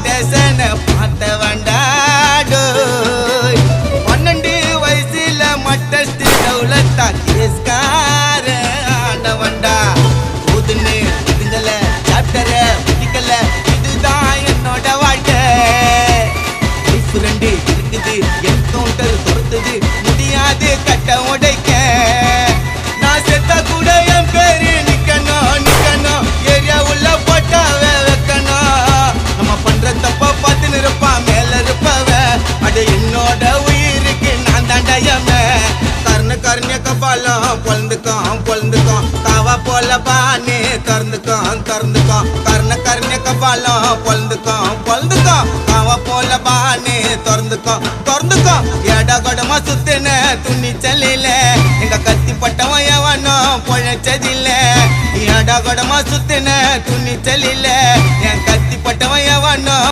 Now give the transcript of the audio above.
ஸ்டேஷன பார்த்த வண்டாடோ 12 வயசுல மட்டஸ்ட் டவுலத்தா கேஸ்கார ஆண்டவண்டா ஊதுன்னு இதுங்கள சாப்டர பிடிக்கல இதுதான் என்னோட வாழ்க்கை லைஃப் ரெண்டு இருக்குது என்கவுண்டர் துரத்துது முடியாது கட்ட உடைக்க நான் செத்தா கூட என் பேரு நிக்கணும் ஏரியா உள்ள போட்டாவே வைக்கணும் நம்ம பண்ற தப்ப பார்த்து இருப்பான் மேல இருப்பவ அட என்னோட உயிருக்கு நான் தாண்டயமே கர்ண கபாலம் பொழுந்துக்கும் காவா போல பானே திறந்துக்கும் கர்ண கபாலம் பொழுந்துக்கும் காவா போல பானே திறந்துக்கும் எடா கொடமா சுத்தின துணிச்சலில எங்க கத்தி பட்டவன் எவனும் பொழைச்சதில்ல எடா கொடமா சுத்தின துணிச்சலில என் கத்தி பட்டவன் எவனும்